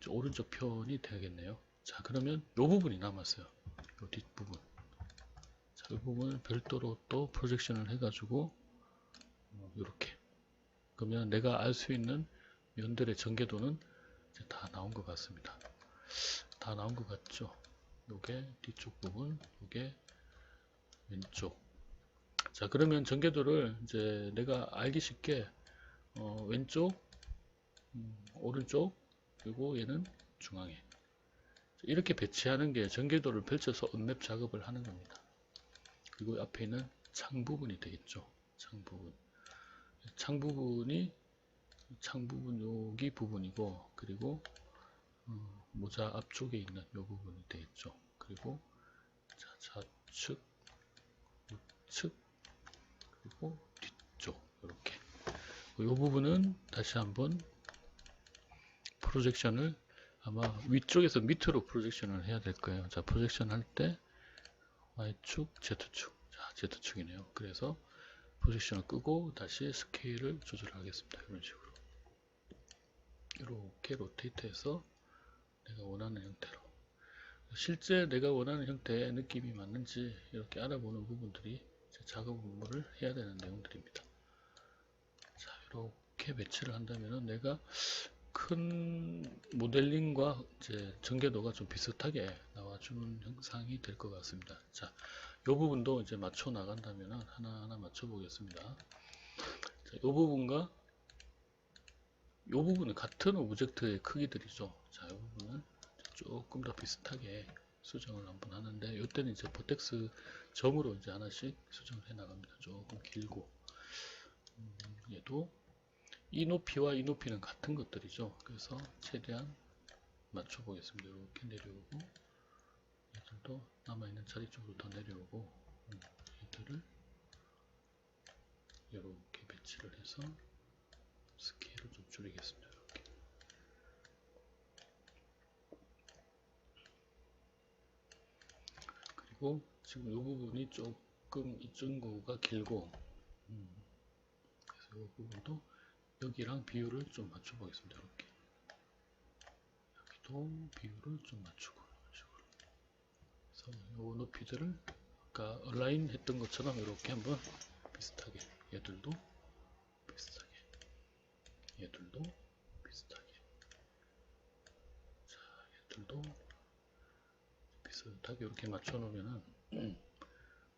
오른쪽 편이 되겠네요. 자, 그러면 이 부분이 남았어요. 이 뒷부분. 자, 이 부분을 별도로 또 프로젝션을 해가지고 이렇게, 그러면 내가 알 수 있는 면들의 전개도는 이제 다 나온 것 같습니다. 다 나온 것 같죠? 요게 뒤쪽 부분, 요게 왼쪽. 자, 그러면 전개도를 이제 내가 알기 쉽게 왼쪽, 오른쪽, 그리고 얘는 중앙에 이렇게 배치하는 게 전개도를 펼쳐서 언맵 작업을 하는 겁니다. 그리고 앞에 있는 창 부분이 되겠죠. 창 부분. 창 부분이 여기 부분이고, 그리고 모자 앞쪽에 있는 이 부분이 되겠죠. 그리고 자, 좌측, 우측, 그리고 뒤쪽 이렇게. 이 부분은 다시 한번 프로젝션을 아마 위쪽에서 밑으로 프로젝션을 해야 될 거예요. 자, 프로젝션 할 때 Y축, Z축. 자, Z축이네요. 그래서 프로젝션을 끄고 다시 스케일을 조절하겠습니다. 이런 식으로. 이렇게 로테이트해서 내가 원하는 형태로. 실제 내가 원하는 형태의 느낌이 맞는지 이렇게 알아보는 부분들이 작업 업무를 해야 되는 내용들입니다. 자, 이렇게 배치를 한다면 내가 큰 모델링과 이제 전개도가 좀 비슷하게 나와주는 형상이 될 것 같습니다. 자, 이 부분도 이제 맞춰 나간다면 하나하나 맞춰 보겠습니다. 자, 이 부분과 이 부분은 같은 오브젝트의 크기들이죠. 자, 이 부분을 조금 더 비슷하게 수정을 한번 하는데, 이때는 이제 버텍스 점으로 이제 하나씩 수정을 해 나갑니다. 조금 길고, 얘도 이 높이와 이 높이는 같은 것들이죠. 그래서 최대한 맞춰 보겠습니다. 이렇게 내려오고, 얘들도 남아있는 자리 쪽으로 더 내려오고, 얘들을 이렇게 배치를 해서 스케일을 좀 줄이겠습니다. 이렇게. 그리고 지금 이 부분이 좀 조금 이 친구가 길고, 그래서 이 부분도 여기랑 비율을 좀 맞춰 보겠습니다. 이렇게 여기도 비율을 좀 맞추고, 그래서 이 높이들을 아까 얼라인 했던 것처럼 이렇게 한번 비슷하게, 얘들도 비슷하게, 얘들도 비슷하게, 자, 얘들도 비슷하게 이렇게 맞춰 놓으면은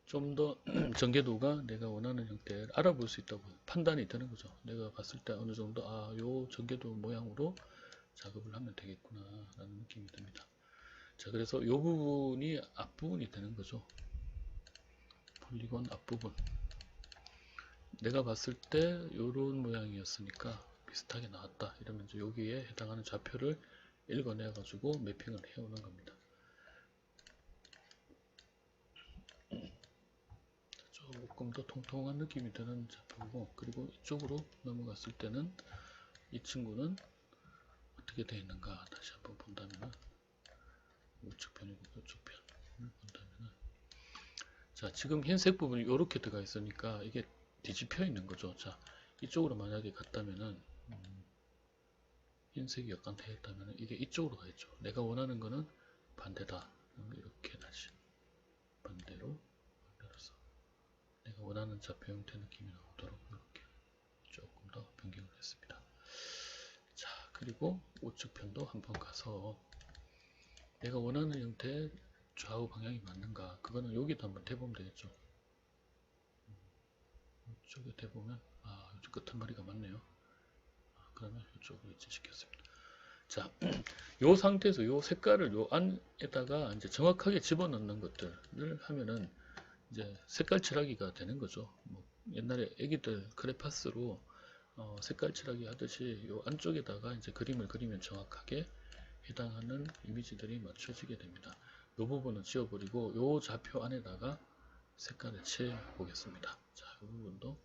좀 더 전개도가 내가 원하는 형태를 알아볼 수 있다고 판단이 되는 거죠. 내가 봤을 때 어느 정도 요 전개도 모양으로 작업을 하면 되겠구나 라는 느낌이 듭니다. 자, 그래서 요 부분이 앞부분이 되는 거죠. 폴리곤 앞부분. 내가 봤을 때 요런 모양이었으니까 비슷하게 나왔다 이러면 이제 여기에 해당하는 좌표를 읽어내 가지고 매핑을 해오는 겁니다. 조금 더 통통한 느낌이 드는 좌표고, 그리고 이쪽으로 넘어갔을 때는 이 친구는 어떻게 되어 있는가 다시 한번 본다면은 우측 편이고 이쪽 편을 본다면은, 자, 지금 흰색 부분이 이렇게 들어가 있으니까 이게 뒤집혀 있는 거죠. 자, 이쪽으로 만약에 갔다면은 흰색이 약간 되어 있다면은 이게 이쪽으로 가 있죠. 내가 원하는 거는 반대다. 이렇게 다시 반대로 만들어서 내가 원하는 좌표 형태 느낌이 나오도록 이렇게 조금 더 변경을 했습니다. 자, 그리고 우측 편도 한번 가서 내가 원하는 형태의 좌우 방향이 맞는가, 그거는 여기도 한번 대보면 되겠죠. 이쪽에 대보면 이쪽 끝머리가 맞네요. 그러면 이쪽으로 위치시켰습니다. 자, 요 상태에서 요 색깔을 요 안에다가 이제 정확하게 집어넣는 것들을 하면은 이제 색깔 칠하기가 되는 거죠. 뭐 옛날에 애기들 크레파스로 색깔 칠하기 하듯이 요 안쪽에다가 이제 그림을 그리면 정확하게 해당하는 이미지들이 맞춰지게 됩니다. 요 부분은 지워버리고 요 좌표 안에다가 색깔을 칠해 보겠습니다. 자, 이 부분도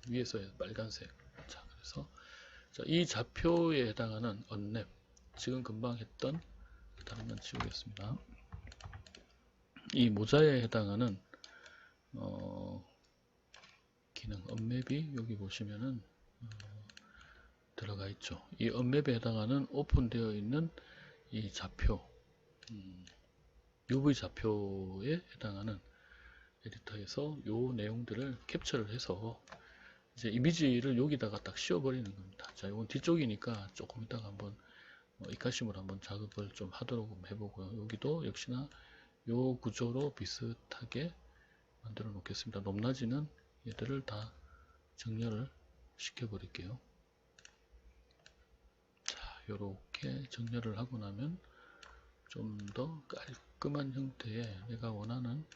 위에서의 빨간색. 자, 그래서 자, 이 좌표에 해당하는 언랩, 지금 금방 했던 다른 건 지우겠습니다. 이 모자에 해당하는 기능 언맵이 여기 보시면은 들어가 있죠. 이 언맵에 해당하는 오픈되어 있는 이 좌표, UV 좌표에 해당하는 에디터에서 요 내용들을 캡처를 해서 이제 이미지를 여기다가 딱 씌워버리는 겁니다. 자, 이건 뒤쪽이니까 조금 이따가 한번 이카심으로 한번 작업을 좀 하도록 해보고요. 여기도 역시나 요 구조로 비슷하게 만들어 놓겠습니다. 높낮이는 얘들을 다 정렬을 시켜 버릴게요. 자, 요렇게 정렬을 하고 나면 좀 더 깔끔한 형태의 내가 원하는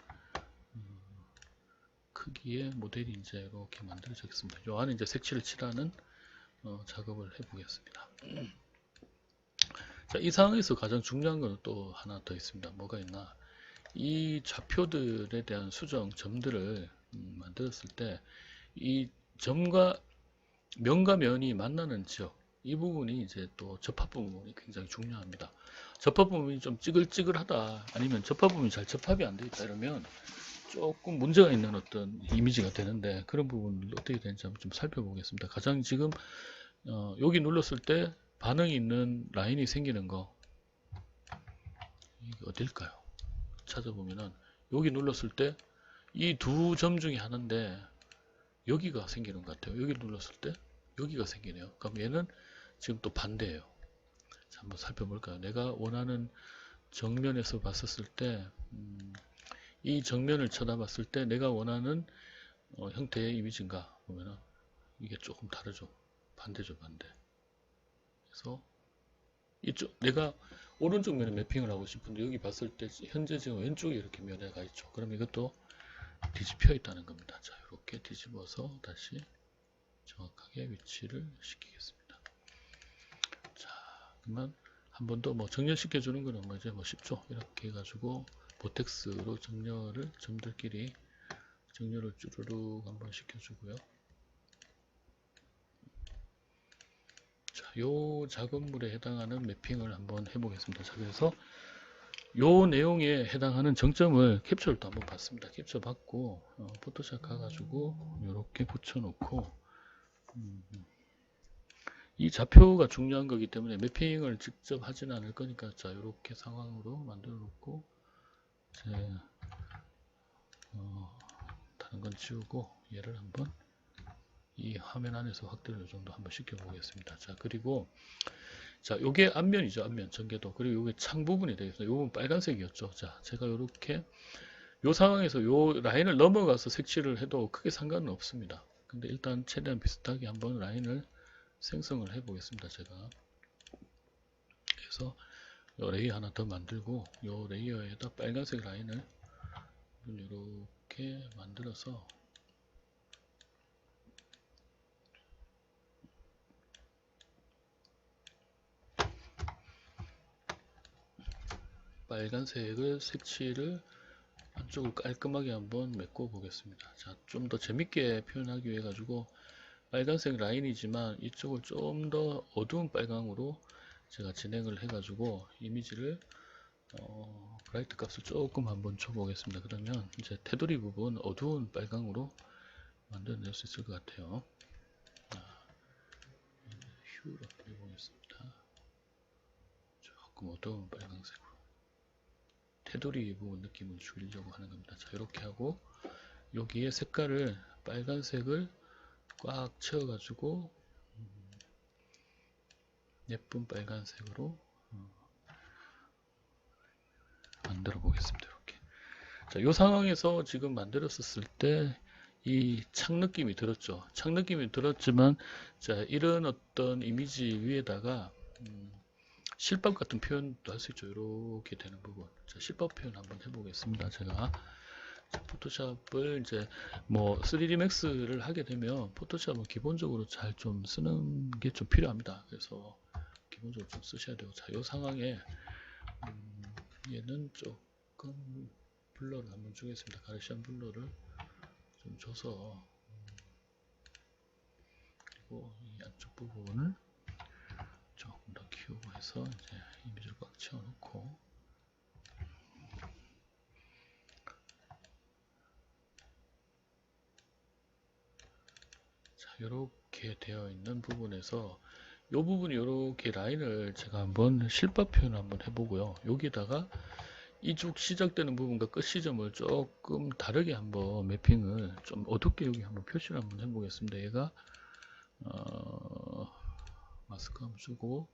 크기의 모델이 이제 이렇게 만들어지겠습니다. 요 안에 이제 색칠을 칠하는 작업을 해 보겠습니다. 자, 이 상황에서 가장 중요한 것은 또 하나 더 있습니다. 뭐가 있나? 이 좌표들에 대한 수정 점들을 만들었을 때 이 점과 면과 면이 만나는 지역, 이 부분이 이제 또 접합 부분이 굉장히 중요합니다. 접합 부분이 좀 찌글찌글하다, 아니면 접합 부분이 잘 접합이 안 되어 있다 이러면 조금 문제가 있는 어떤 이미지가 되는데, 그런 부분을 어떻게 되는지 한번 좀 살펴보겠습니다. 가장 지금 여기 눌렀을 때 반응이 있는 라인이 생기는 거, 이게 어딜까요? 찾아보면은 여기 눌렀을 때 이 두 점 중에 하나인데 여기가 생기는 것 같아요. 여기 눌렀을 때 여기가 생기네요. 그럼 얘는 지금 또 반대예요. 자, 한번 살펴볼까요? 내가 원하는 정면에서 봤었을 때 이 정면을 쳐다봤을 때 내가 원하는 형태의 이미지인가 보면은 이게 조금 다르죠. 반대죠, 반대. 그래서 이쪽 내가 오른쪽 면에 매핑을 하고 싶은데 여기 봤을 때 현재 지금 왼쪽에 이렇게 면에 가 있죠. 그럼 이것도 뒤집혀 있다는 겁니다. 자, 이렇게 뒤집어서 다시 정확하게 위치를 시키겠습니다. 자, 그러면 한 번 더 뭐 정렬시켜 주는 거는 뭐 이제 뭐 쉽죠. 이렇게 해가지고 보텍스로 정렬을 점들끼리 정렬을 쭈르륵 한번 시켜주고요. 자, 요 작업물에 해당하는 매핑을 한번 해보겠습니다. 자, 그래서 요 내용에 해당하는 정점을 캡처를 또 한번 받습니다. 캡처 받고 포토샵 가가지고 이렇게 붙여놓고 이 좌표가 중요한 거기 때문에 매핑을 직접 하지는 않을 거니까 자 이렇게 상황으로 만들어 놓고 다른 건 지우고 얘를 한번 이 화면 안에서 확대를 이 정도 한번 시켜 보겠습니다. 자 그리고 자 요게 앞면이죠. 앞면 전개도. 그리고 요게 창 부분이 되겠습니다. 요건 빨간색이었죠. 자 제가 요렇게 요 상황에서 요 라인을 넘어가서 색칠을 해도 크게 상관은 없습니다. 근데 일단 최대한 비슷하게 한번 라인을 생성을 해 보겠습니다. 제가 그래서 요 레이어 하나 더 만들고 요 레이어에다 빨간색 라인을 이렇게 만들어서 빨간색을 색칠을 안쪽을 깔끔하게 한번 메꿔 보겠습니다. 자, 좀 더 재밌게 표현하기 위해 가지고 빨간색 라인이지만 이쪽을 좀 더 어두운 빨강으로 제가 진행을 해 가지고 이미지를 브라이트 값을 조금 한번 줘 보겠습니다. 그러면 이제 테두리 부분 어두운 빨강으로 만들어낼 수 있을 것 같아요. 휴로 해보겠습니다. 조금 어두운 빨강색으로 테두리 부분 느낌을 주려고 하는 겁니다. 자, 이렇게 하고 여기에 색깔을 빨간색을 꽉 채워가지고 예쁜 빨간색으로 만들어 보겠습니다. 이렇게. 자, 이 상황에서 지금 만들었을 때 이 창 느낌이 들었죠. 창 느낌이 들었지만 자, 이런 어떤 이미지 위에다가 실밥 같은 표현도 할 수 있죠. 이렇게 되는 부분. 자, 실밥 표현 한번 해보겠습니다. 제가 포토샵을 이제 뭐 3D max를 하게 되면 포토샵은 기본적으로 잘 좀 쓰는 게 좀 필요합니다. 그래서 기본적으로 좀 쓰셔야 되고, 자, 이 상황에 얘는 조금 블러를 한번 주겠습니다. 가르시안 블러를 좀 줘서 그리고 이 안쪽 부분을 조금 더 키우고 해서 이제 이미지를 꽉 채워놓고 자 이렇게 되어 있는 부분에서 이 부분이 이렇게 라인을 제가 한번 실밥 표현을 한번 해보고요. 여기다가 이쪽 시작되는 부분과 끝 지점을 조금 다르게 한번 매핑을 좀 어둡게 여기 한번 표시를 한번 해보겠습니다. 얘가 마스크 한번 주고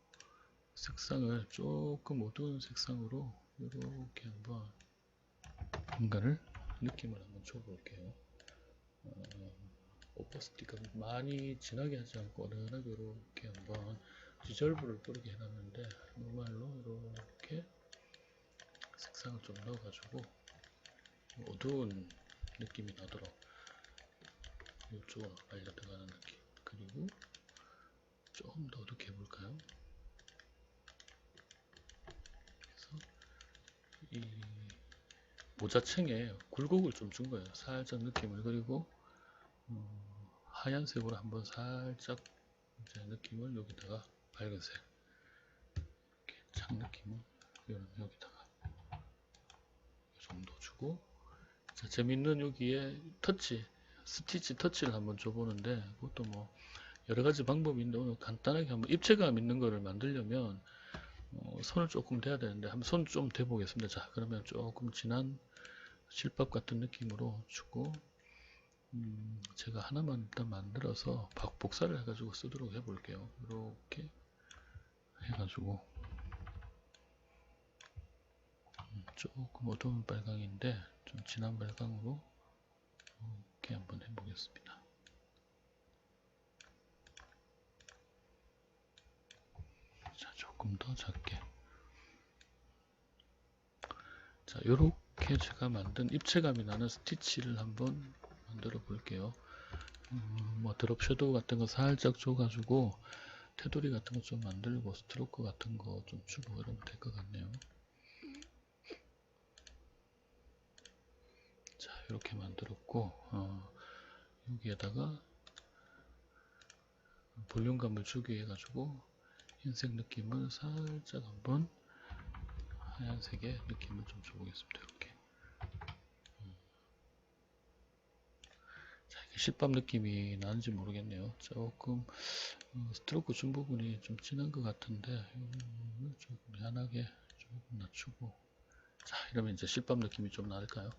색상을 조금 어두운 색상으로 이렇게 한번 뭔가를 느낌을 한번 줘볼게요. 오퍼시티가 많이 진하게 하지 않고 어른하게 이렇게 한번 디절브를 뿌리게 해놨는데 노말로 이렇게 색상을 좀 넣어가지고 어두운 느낌이 나도록 이쪽으로 빨려 들어가는 느낌. 그리고 조금 더 어둡게 해볼까요? 그래서 이 모자층에 굴곡을 좀 준 거예요. 살짝 느낌을. 그리고 하얀색으로 한번 살짝 이제 느낌을 여기다가 밝은색 이렇게 창 느낌을 여기다가 이 정도 주고, 자, 재밌는 여기에 터치 스티치 터치를 한번 줘보는데 그것도 뭐 여러가지 방법이 있는데 오늘 간단하게 한번 입체감 있는 거를 만들려면 손을 조금 대야 되는데 한번 손 좀 대보겠습니다. 자 그러면 조금 진한 실밥 같은 느낌으로 주고 제가 하나만 일단 만들어서 복사를 해가지고 쓰도록 해볼게요. 이렇게 해가지고 조금 어두운 빨강인데 좀 진한 빨강으로 이렇게 한번 해보겠습니다. 자, 조금 더 작게. 자, 요렇게 제가 만든 입체감이 나는 스티치를 한번 만들어 볼게요. 뭐 드롭 섀도우 같은 거 살짝 줘가지고 테두리 같은 거 좀 만들고 스트로크 같은 거 좀 주고 이러면 될 것 같네요. 자, 이렇게 만들었고 여기에다가 볼륨감을 주기 해가지고 흰색 느낌을 살짝 한번 하얀색의 느낌을 좀 줘보겠습니다. 이렇게. 자, 이게 실밥 느낌이 나는지 모르겠네요. 조금 스트로크 준 부분이 좀 진한 것 같은데 이거를 조금 연하게 조금 낮추고, 자, 이러면 이제 실밥 느낌이 좀 날까요?